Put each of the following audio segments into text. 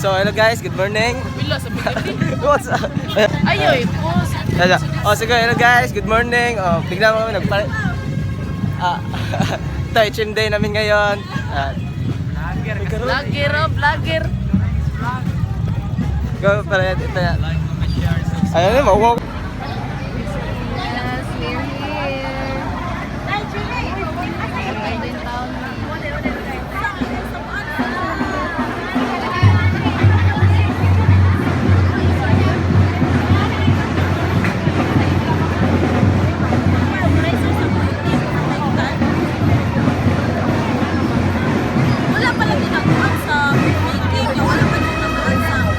So hello guys, good morning. Bila sa Pilipinas. What's up? Ayoy, pause. Oh, sige, hello guys, good morning. Oh, bigla mo kami nagpalit. Ito, gym day namin ngayon. Vlogger, oh, vlogger. Go pala ito. Ayun, wow. Yes, we're here. Abandoned town. Wala pala ginagawa sa meeting. Wala pala ginagawa sa...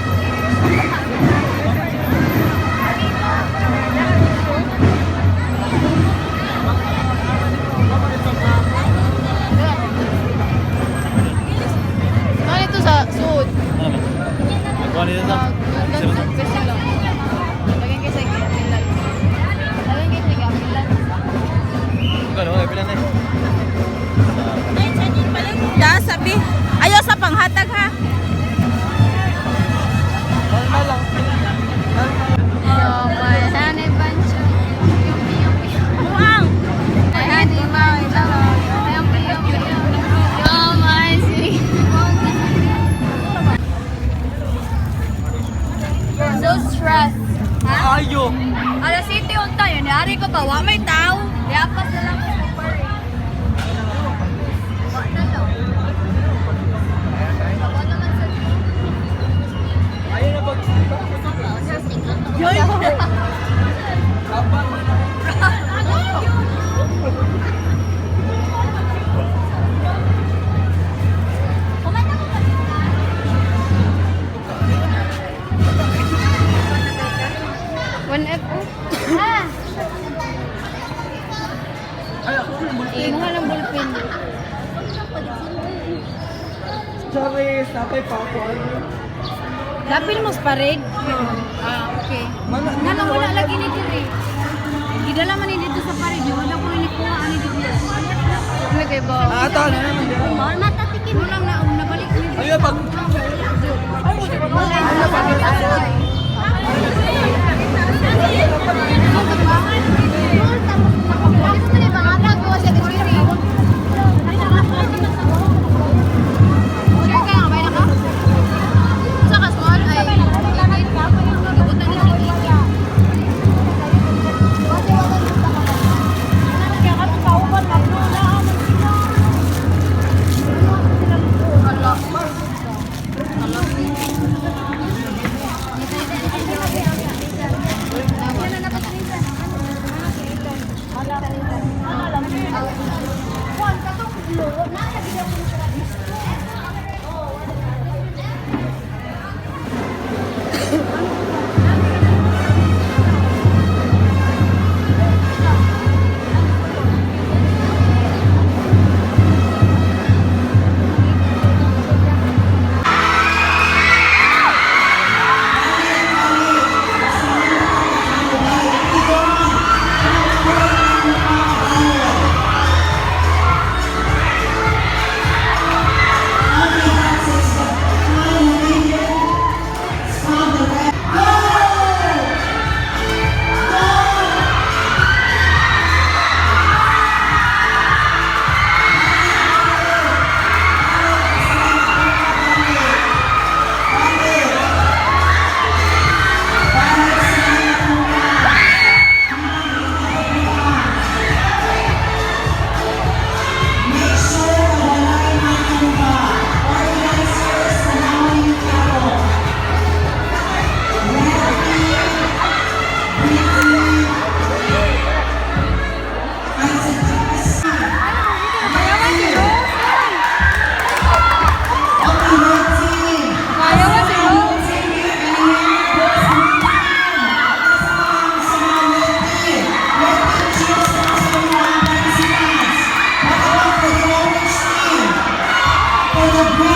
Ano ito sa suod? Kuha nila sa... Kasi lang. Lagyan kayo sa gabilan. Lagyan kayo sa gabilan. Ano, ipilan na Da, sabi. Ayaw sa panghatag ha. Oh, my honey bunch. Muang. My honey bunch. Oh, my sweet. So stressed. Ha? Ayo. Alas city on tayo. Niyari ko pa. Wa may tao. Diapas na lang sa par. Wa na lang. Wa naman sa... Ayun na pag... One F oh. Ah! Imuha ng ballpen. Sorry, sapay pa ako. Lapil mo sa pared? Ah, okay. Nga wala lagi ni diri. Gidala man ni dito sa pared. Wala ko ni kuha ani dito. Ano kay ba? Ito, ano naman dyan? Mahal matatikin mo lang na nabalik ni. Ayun, pag... the